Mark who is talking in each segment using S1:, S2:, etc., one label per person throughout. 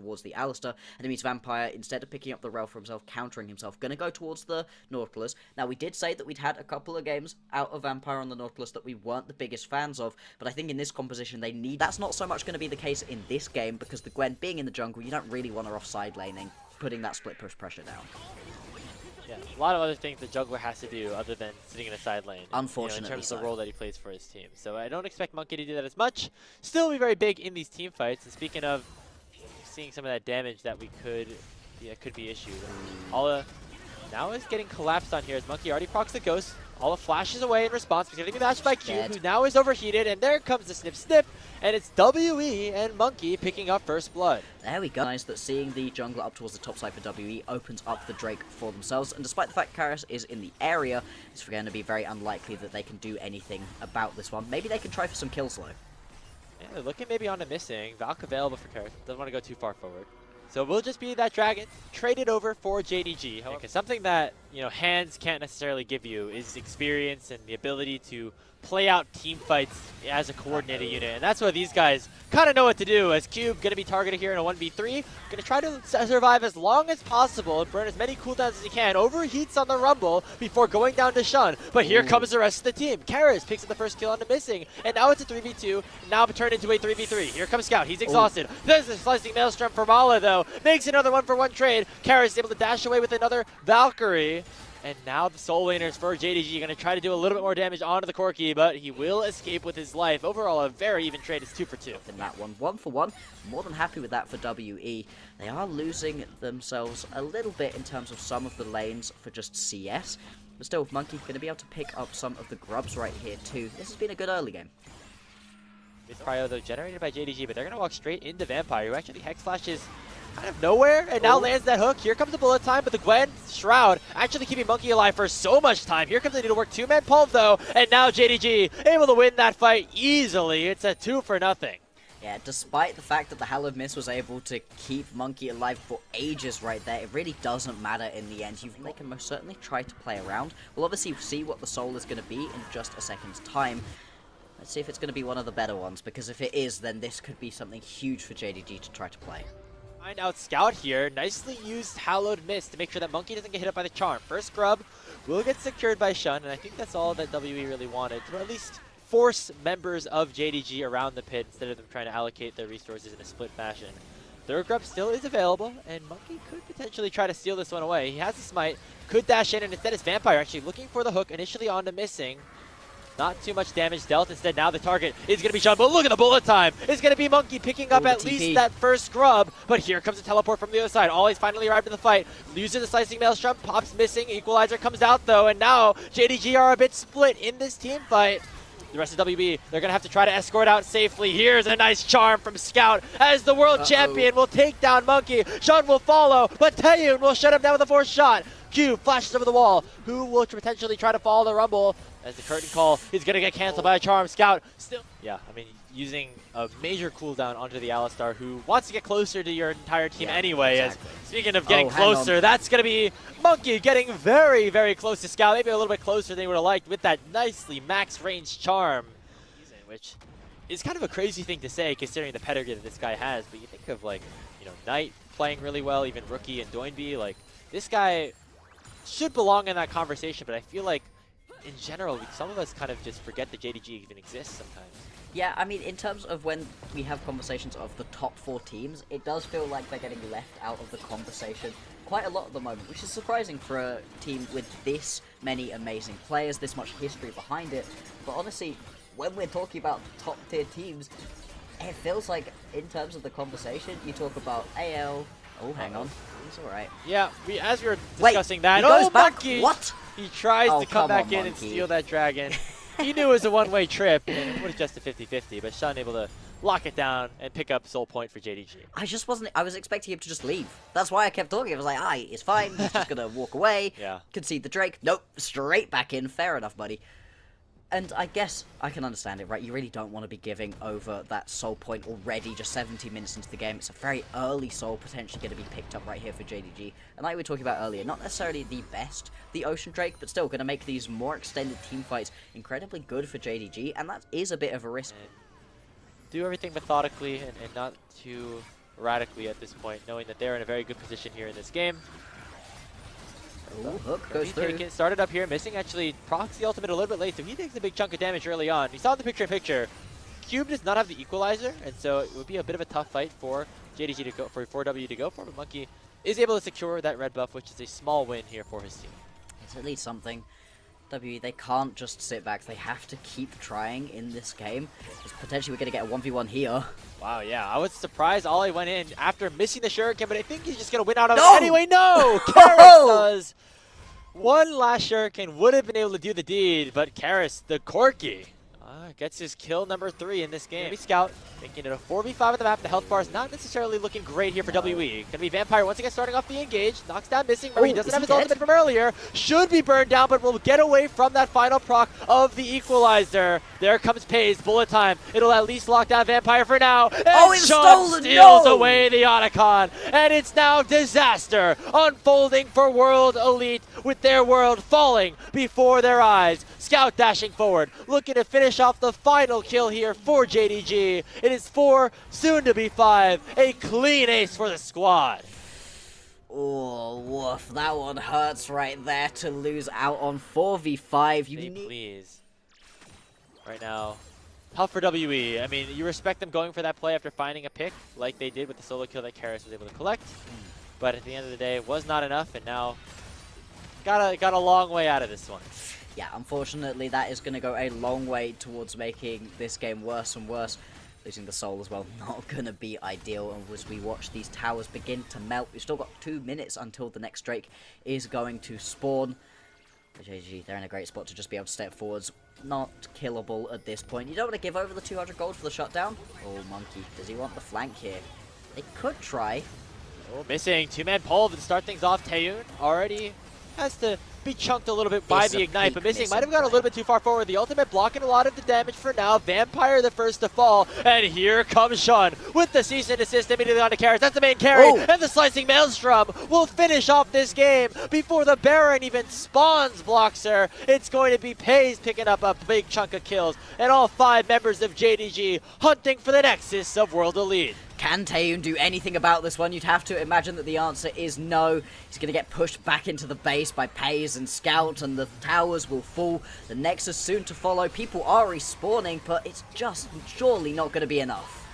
S1: towards the Alistar. Enemy's Vampire, instead of picking up the Rel for himself, countering himself, going to go towards the Nautilus. Now, we did say that we'd had a couple of games out of Vampire on the Nautilus that we weren't the biggest fans of, but I think in this composition they need... That's not so much going to be the case in this game, because the Gwen being in the jungle, you don't really want her off side laning, putting that split push pressure down.
S2: Yeah, a lot of other things the jungler has to do other than sitting in a side lane.
S1: Unfortunately,
S2: in terms of the role that he plays for his team. So I don't expect Monkey to do that as much. Still be very big in these team fights. And speaking of seeing some of that damage that we could be issued. Alla now is getting collapsed on here as Monkey already procs the Ghost. Alla flashes away in response. He's going to be matched by Q, who now is overheated. And there comes the snip snip. And it's WE and Monkey picking up first blood.
S1: There we go. Nice that seeing the jungler up towards the top side for WE opens up the Drake for themselves. And despite the fact Karras is in the area, it's going to be very unlikely that they can do anything about this one. Maybe they can try for some kills though.
S2: Yeah, they're looking maybe on a missing. Valk available for Karras. Doesn't want to go too far forward. So we'll just be that dragon traded over for JDG. Because something that, hands can't necessarily give you is experience and the ability to play out team fights as a coordinated unit. And that's what these guys kind of know what to do. As Cube going to be targeted here in a 1v3. Going to try to survive as long as possible and burn as many cooldowns as he can. Overheats on the Rumble before going down to Shun. But here comes the rest of the team. Karras picks up the first kill on the missing. And now it's a 3v2. Now turned into a 3v3. Here comes Scout. He's exhausted. There's a slicing Maelstrom for Mala though. Makes another 1-for-1 trade. Karras is able to dash away with another Valkyrie. And now the soul laners for JDG going to try to do a little bit more damage onto the Corki, but he will escape with his life. Overall, a very even trade. It's 2 for 2.
S1: In that one, 1 for 1. More than happy with that for WE. They are losing themselves a little bit in terms of some of the lanes for just CS. But still, Monkey going to be able to pick up some of the grubs right here too. This has been a good early game.
S2: Good prio though generated by JDG, but they're going to walk straight into Vampire, who actually Hex Flashes out of nowhere, and now lands that hook. Here comes the bullet time, but the Gwen Shroud actually keeping Monkey alive for so much time. Here comes the Needlework 2-man pulve though, and now JDG able to win that fight easily. It's a 2-for-0.
S1: Yeah, despite the fact that the Hallowed Mist was able to keep Monkey alive for ages right there, it really doesn't matter in the end. They can most certainly try to play around. We'll obviously see what the soul is going to be in just a second's time. Let's see if it's going to be one of the better ones, because if it is, then this could be something huge for JDG to try to play.
S2: Find out Scout here. Nicely used Hallowed Mist to make sure that Monkey doesn't get hit up by the charm. First grub will get secured by Shun, and I think that's all that WE really wanted, to at least force members of JDG around the pit instead of them trying to allocate their resources in a split fashion. Third grub still is available, and Monkey could potentially try to steal this one away. He has the smite, could dash in, and instead it's Vampire actually looking for the hook initially on the missing. Not too much damage dealt. Instead, now the target is going to be Shun. But look at the bullet time. It's going to be Monkey picking up at least that first grub. But here comes a teleport from the other side. Ollie's finally arrived in the fight. Uses the slicing Maelstrom. Pops missing. Equalizer comes out, though. And now JDG are a bit split in this team fight. The rest of WB, they're going to have to try to escort out safely. Here's a nice charm from Scout as the world champion will take down Monkey. Shun will follow, but Taeyun will shut him down with a forced shot. Q flashes over the wall. Who will potentially try to follow the Rumble? As the curtain call is going to get canceled by a charm. Scout still... Yeah, I mean, using a major cooldown onto the Alistar, who wants to get closer to your entire team anyway. Exactly. As speaking of getting closer, that's going to be Monkey getting very, very close to Scout. Maybe a little bit closer than he would have liked with that nicely max range charm. Which is kind of a crazy thing to say considering the pedigree that this guy has. But you think of, like, Knight playing really well, even Rookie and Doinby. Like, this guy should belong in that conversation, but I feel like in general, some of us kind of just forget that JDG even exists sometimes.
S1: Yeah, I mean, in terms of when we have conversations of the top 4 teams, it does feel like they're getting left out of the conversation quite a lot at the moment, which is surprising for a team with this many amazing players, this much history behind it. But honestly, when we're talking about top tier teams, it feels like in terms of the conversation, you talk about AL. Oh, hang on. He's alright.
S2: Yeah, as we were discussing that.
S1: He goes back.
S2: Monkey!
S1: What?
S2: He tries to come back in and steal that dragon. He knew it was a one-way trip, and it was just a 50-50, but Shun able to lock it down and pick up soul point for JDG.
S1: I was expecting him to just leave. That's why I kept talking. I was like, it's fine. He's just going to walk away.
S2: Yeah.
S1: Concede the Drake. Nope. Straight back in. Fair enough, buddy. And I guess I can understand it, right? You really don't want to be giving over that soul point already, just 17 minutes into the game. It's a very early soul, potentially going to be picked up right here for JDG. And like we were talking about earlier, not necessarily the best, the Ocean Drake, but still going to make these more extended team fights incredibly good for JDG, and that is a bit of a risk.
S2: Do everything methodically and not too radically at this point, knowing that they're in a very good position here in this game.
S1: Ooh, hook goes through.
S2: Started up here, missing actually procs the ultimate a little bit late, so he takes a big chunk of damage early on. You saw in the picture-in-picture, Cube does not have the equalizer, and so it would be a bit of a tough fight for JDG to go for 4W to go for, but Monkey is able to secure that red buff, which is a small win here for his team.
S1: It's at least something. WE, they can't just sit back. They have to keep trying in this game. Because potentially we're going to get a 1v1 here.
S2: Wow, yeah. I was surprised Ollie went in after missing the shuriken, but I think he's just going to win out of it anyway. No! Karis does. One last shuriken would have been able to do the deed, but Karis, the Corky, gets his kill number 3 in this game. Maybe Scout making it a 4v5 on the map. The health bar is not necessarily looking great here for WE. Gonna be Vampire once again starting off the engage. Knocks down Missing. Marie doesn't have his ultimate from earlier. Should be burned down, but will get away from that final proc of the equalizer. There comes Pays. Bullet time. It'll at least lock down Vampire for now. And
S1: it's
S2: Sean
S1: stolen!
S2: steals away the Otacon. And it's now disaster unfolding for World Elite with their world falling before their eyes. Scout dashing forward, looking to finish off the final kill here for JDG. It is 4, soon to be 5. A clean ace for the squad.
S1: Oh, woof. That one hurts right there to lose out on 4v5.
S2: Please. Right now, tough for WE. I mean, you respect them going for that play after finding a pick, like they did with the solo kill that Karis was able to collect. But at the end of the day, it was not enough, and now got a long way out of this one.
S1: Yeah, unfortunately, that is going to go a long way towards making this game worse and worse. Losing the soul as well, not going to be ideal. And as we watch these towers begin to melt, we've still got 2 minutes until the next Drake is going to spawn. The JDG, they're in a great spot to just be able to step forwards. Not killable at this point. You don't want to give over the 200 gold for the shutdown. Oh, Monkey, does he want the flank here? They could try.
S2: Oh, Missing. 2-man pull to start things off. Taeyun already has to be chunked a little bit by the Ignite, but Missing might have gone a little bit too far forward. The ultimate blocking a lot of the damage for now. Vampire the first to fall, and here comes Sean with the cease and desist immediately onto Karis. That's the main carry, and the slicing Maelstrom will finish off this game before the Baron even spawns blocks her. It's going to be Pays picking up a big chunk of kills, and all 5 members of JDG hunting for the Nexus of World Elite.
S1: Can Taeyun do anything about this one? You'd have to imagine that the answer is no. He's going to get pushed back into the base by Pays and Scout, and the towers will fall. The Nexus soon to follow. People are respawning, but it's just surely not going to be enough.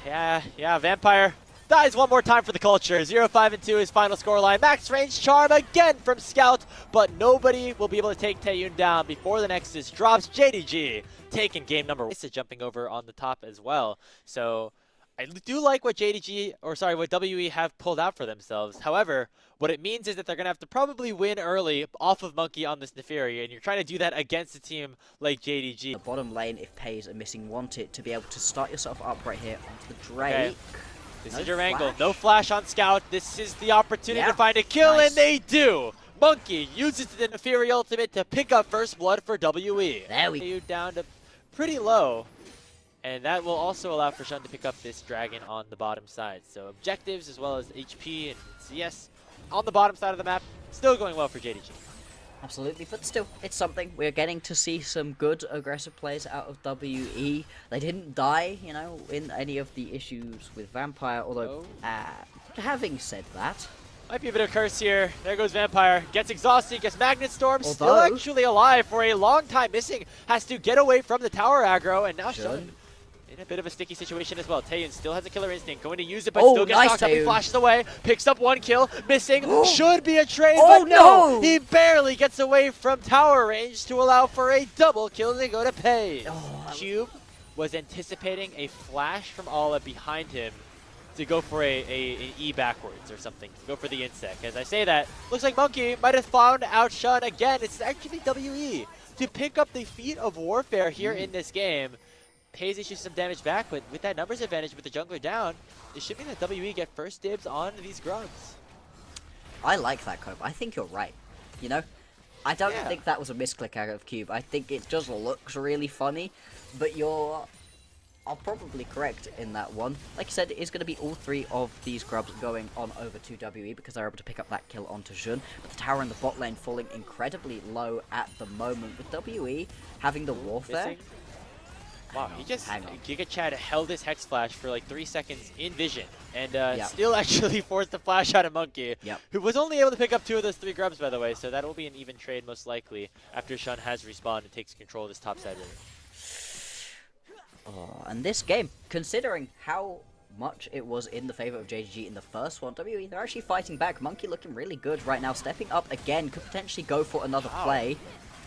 S2: Yeah, Vampire dies one more time for the culture. 0-5-2 his final scoreline. Max range charm again from Scout, but nobody will be able to take Taeyun down before the Nexus drops. JDG taking game number 1. Jumping over on the top as well. So I do like what what WE have pulled out for themselves. However, what it means is that they're going to have to probably win early off of Monkey on this Neferi, and you're trying to do that against a team like JDG.
S1: The bottom lane, if Pays are missing, want it to be able to start yourself up right here onto the Drake.
S2: Okay. This is your angle. No flash on Scout. This is the opportunity to find a kill, and they do. Monkey uses the Neferi ultimate to pick up first blood for WE.
S1: There we
S2: go. Down to pretty low. And that will also allow for Shun to pick up this dragon on the bottom side. So objectives as well as HP and CS on the bottom side of the map, still going well for JDG.
S1: Absolutely, but still, it's something. We're getting to see some good aggressive plays out of WE. They didn't die, you know, in any of the issues with Vampire, although, having said that,
S2: might be a bit of a curse here. There goes Vampire. Gets exhausted, gets Magnet Storm. Still actually alive for a long time. Missing has to get away from the tower aggro, and now Shun in a bit of a sticky situation as well. Taeyun still has a killer instinct. Going to use it, but still gets knocked up. He flashes away. Picks up 1 kill. Missing. Should be a trade, but no! He barely gets away from tower range to allow for a double kill. They go to Pay. Cube was anticipating a flash from Ala behind him to go for an E backwards or something. Go for the insect. As I say that, looks like Monkey might have found out Shun again. It's actually WE to pick up the feat of warfare here in this game. Pays issues some damage back, but with that numbers advantage with the jungler down, it should mean that WE get first dibs on these grubs.
S1: I like that, Cope. I think you're right. You know? I don't think that was a misclick out of Cube. I think it just looks really funny, but you're probably correct in that one. Like I said, it is going to be all 3 of these grubs going on over to WE because they're able to pick up that kill onto Jun. But the tower in the bot lane falling incredibly low at the moment, with WE having the warfare.
S2: Wow, he just,
S1: hang on.
S2: Giga Chad held his Hex Flash for like 3 seconds in vision, and still actually forced the flash out of Monkey, who was only able to pick up 2 of those 3 grubs, by the way, so that will be an even trade most likely after Shun has respawned and takes control of this top side river.
S1: Oh, and this game, considering how much it was in the favor of JDG in the first one, WE, they're actually fighting back. Monkey looking really good right now, stepping up again, could potentially go for another play.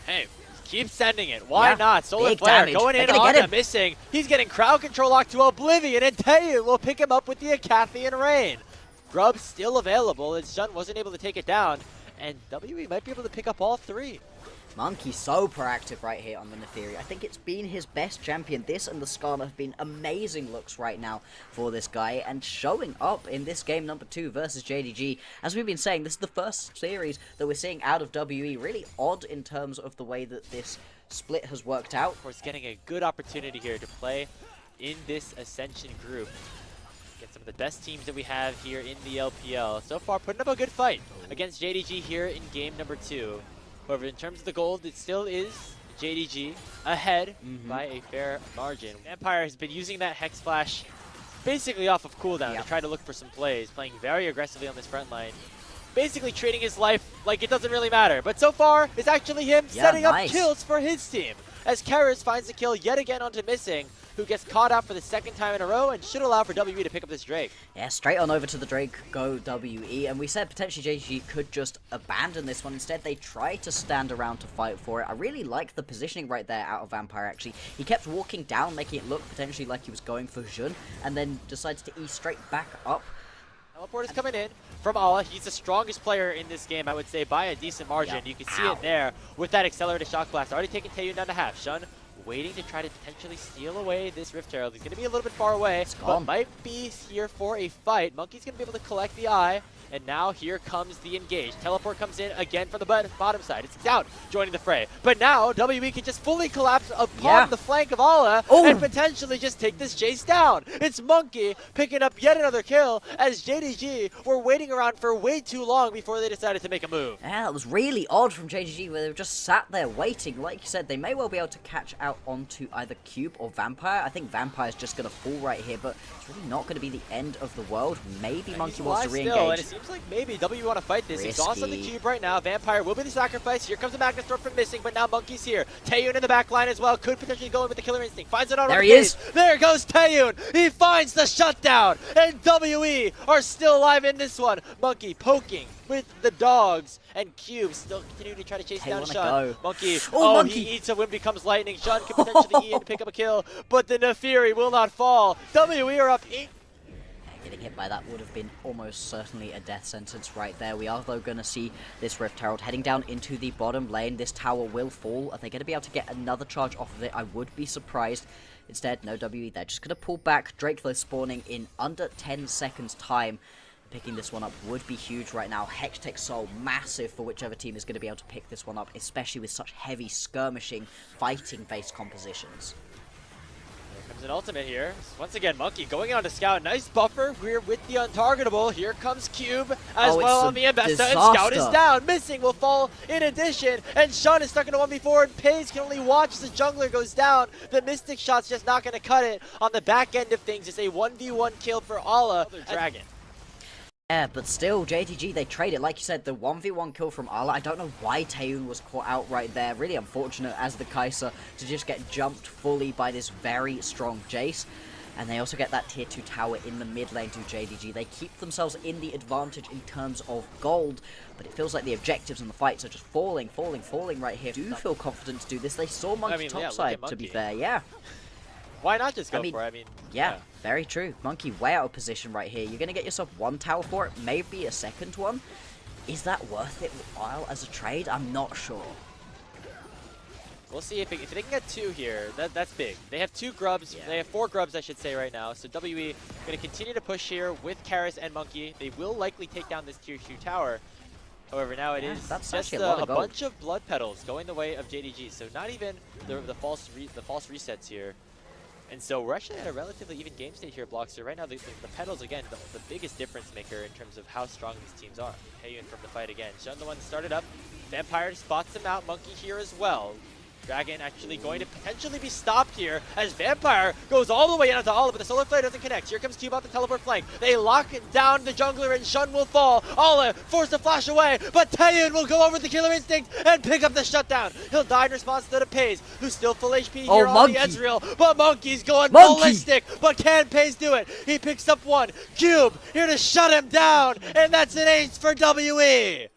S2: Hey, keep sending it. Why not? Solar
S1: big
S2: Flare
S1: damage.
S2: going in
S1: They're gonna
S2: on
S1: get
S2: the
S1: him.
S2: missing. He's getting crowd control locked to oblivion, and Taeyu will pick him up with the Acathian Rain. Grub still available, as Shun wasn't able to take it down, and WE might be able to pick up all 3.
S1: Monkey so proactive right here on the Neferi. I think it's been his best champion. This and the Skarner have been amazing looks right now for this guy, and showing up in this game number 2 versus JDG. As we've been saying, this is the first series that we're seeing out of WE. Really odd in terms of the way that this split has worked out.
S2: Of course, getting a good opportunity here to play in this Ascension group. Get some of the best teams that we have here in the LPL. So far, putting up a good fight against JDG here in game number 2. However, in terms of the gold, it still is JDG ahead by a fair margin. Vampire has been using that Hex Flash basically off of cooldown to try to look for some plays, playing very aggressively on this front line. Basically treating his life like it doesn't really matter. But so far, it's actually him setting up kills for his team. As Karis finds the kill yet again onto Missing, who gets caught out for the 2nd time in a row and should allow for WE to pick up this Drake.
S1: Yeah, straight on over to the Drake, go WE, and we said potentially JDG could just abandon this one. Instead, they try to stand around to fight for it. I really like the positioning right there out of Vampire, actually. He kept walking down, making it look potentially like he was going for Jun, and then decides to E straight back up.
S2: Teleport is coming in from Ala. He's the strongest player in this game, I would say, by a decent margin. You can see it there with that accelerated shock blast. Already taking Taeyu down to half. Shun waiting to try to potentially steal away this Rift Herald. He's going to be a little bit far away, but might be here for a fight. Monkey's going to be able to collect the eye, and now here comes the engage. Teleport comes in again from the bottom side. It's Scout joining the fray. But now, WE can just fully collapse upon the flank of Ala and potentially just take this chase down. It's Monkey picking up yet another kill, as JDG were waiting around for way too long before they decided to make a move.
S1: Yeah, it was really odd from JDG, where they were just sat there waiting. Like you said, they may well be able to catch out onto either Cube or Vampire. I think Vampire's just going to fall right here, but it's really not going to be the end of the world. Maybe Monkey wants to re-engage.
S2: And it seems like maybe WE want to fight this. He's on the Cube right now. Vampire will be the sacrifice. Here comes the Magnus Storm from Missing, but now Monkey's here. Taeyun in the back line as well. Could potentially go in with the Killer Instinct. Finds it on
S1: There he is.
S2: There goes Taeyun. He finds the shutdown, and WE are still alive in this one. Monkey poking with the dogs, and Cube still continuing to try to chase down Shun. Monkey, Monkey. He eats a wind, becomes lightning. Shun could potentially E in to pick up a kill, but the Neferi will not fall. WE are up 8.
S1: Getting hit by that would have been almost certainly a death sentence right there. We are, though, going to see this Rift Herald heading down into the bottom lane. This tower will fall. Are they going to be able to get another charge off of it? I would be surprised. Instead, no WE. They're just going to pull back. Drake, though, spawning in under 10 seconds' time. Picking this one up would be huge right now. Hextech Soul, massive for whichever team is going to be able to pick this one up, especially with such heavy skirmishing, fighting-based compositions.
S2: Comes an ultimate here. Once again, Monkey going on to Scout. Nice buffer. We're with the untargetable. Here comes Cube as well on the Embesta, and Scout is down. Missing will fall in addition, and Shun is stuck in a 1v4, and Paze can only watch as the jungler goes down. The Mystic shot's just not going to cut it. On the back end of things, it's a 1v1 kill for Ala. Dragon.
S1: Yeah, but still, JDG, they trade it. Like you said, the 1v1 kill from Ala. I don't know why Taeyun was caught out right there. Really unfortunate as the Kai'Sa to just get jumped fully by this very strong Jace. And they also get that tier 2 tower in the mid lane to JDG. They keep themselves in the advantage in terms of gold, but it feels like the objectives and the fights are just falling right here. Do feel confident to do this. They saw Monkey topside, to be fair,
S2: Why not just go for it? I mean,
S1: yeah, very true. Monkey way out of position right here. You're going to get yourself one tower for it, maybe a second one. Is that worth it while as a trade? I'm not sure.
S2: We'll see if they can get 2 here. That's big. They have 2 grubs. They have 4 grubs, I should say, right now. So WE going to continue to push here with Karis and Monkey. They will likely take down this tier 2 tower. However, now it is just a bunch of blood petals going the way of JDG. So not even the false resets here. And so we're actually at a relatively even game state here, Blockster. Right now, the petals, again, the biggest difference maker in terms of how strong these teams are. Taeyun from the fight again. Shun, the one that started up. Vampire spots him out. Monkey here as well. Dragon actually going to potentially be stopped here as Vampire goes all the way into Olive, but the Solar Flare doesn't connect. Here comes Cube out the teleport flank. They lock down the jungler and Shun will fall. Olive forced to flash away, but Taeyun will go over the Killer Instinct and pick up the shutdown. He'll die in response to the Pays, who's still full HP here on the Ezreal, but Monkey's going ballistic, but can Pays do it? He picks up one. Cube here to shut him down, and that's an ace for WE.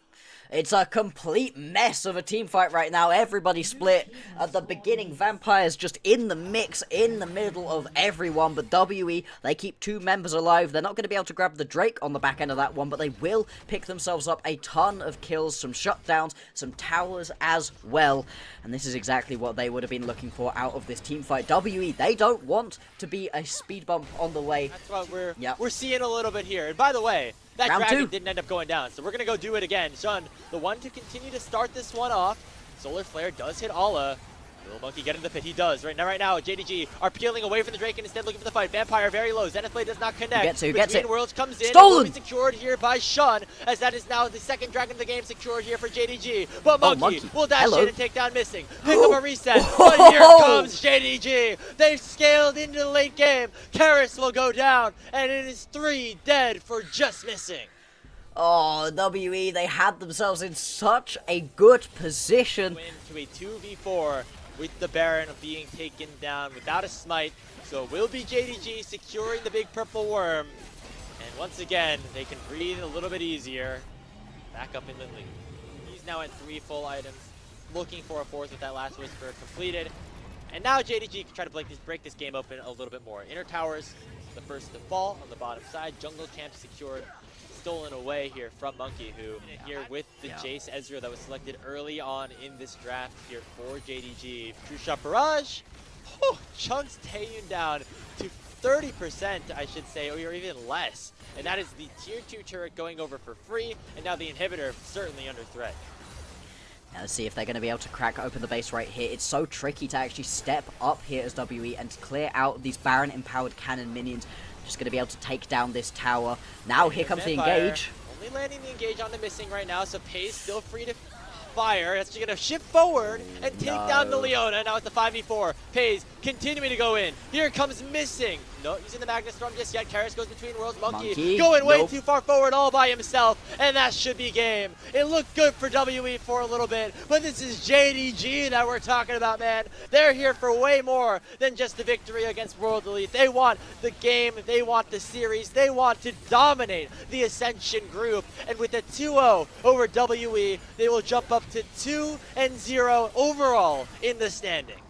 S1: It's a complete mess of a team fight right now. Everybody split at the beginning. Vampire's just in the mix, in the middle of everyone. But WE, they keep 2 members alive. They're not going to be able to grab the Drake on the back end of that one, but they will pick themselves up a ton of kills, some shutdowns, some towers as well. And this is exactly what they would have been looking for out of this team fight. WE, they don't want to be a speed bump on the way.
S2: That's what we're seeing a little bit here. And by the way, that Dragon didn't end up going down, so we're going to go do it again. Shun, the one to continue to start this one off. Solar Flare does hit Ala. Will Monkey get in the pit? He does. Right now, JDG are peeling away from the Drake and instead looking for the fight. Vampire very low. Zenith Blade does not connect.
S1: Who gets it?
S2: Worlds comes in.
S1: Stolen!
S2: And will be secured here by Shun, as that is now the second Dragon of the game secured here for JDG. But Monkey will dash in and take down Missing. Pick up a reset. But here comes JDG. They've scaled into the late game. Karis will go down, and it is 3 dead for just Missing.
S1: Oh, WE, they had themselves in such a good position.
S2: Win to a 2v4 with the Baron being taken down without a smite. So it will be JDG securing the big purple worm. And once again, they can breathe a little bit easier. Back up in the lead. He's now at 3 full items, looking for a 4th with that last whisper completed. And now JDG can try to break this game open a little bit more. Inner towers, the first to fall on the bottom side. Jungle champ secured. Stolen away here from Monkey, who here with the Jace Ezreal that was selected early on in this draft here for JDG. True Shot Barrage chunks Taeyun down to 30%, I should say, or even less. And that is the tier 2 turret going over for free, and now the inhibitor certainly under threat.
S1: Now let's see if they're going to be able to crack open the base right here. It's so tricky to actually step up here as WE and to clear out these Baron empowered cannon minions. Just going to be able to take down this tower. Now here comes the engage.
S2: Only landing the engage on the Missing right now, so Pays still free to fire. That's going to shift forward and take down the Leona. Now it's the 5v4. Pays continuing to go in. Here comes Missing. Not using the Magnus Storm just yet. Karis goes between worlds. Monkey going way too far forward all by himself. And that should be game. It looked good for WE for a little bit. But this is JDG that we're talking about, man. They're here for way more than just the victory against World Elite. They want the game. They want the series. They want to dominate the Ascension group. And with a 2-0 over WE, they will jump up to 2-0 overall in the standings.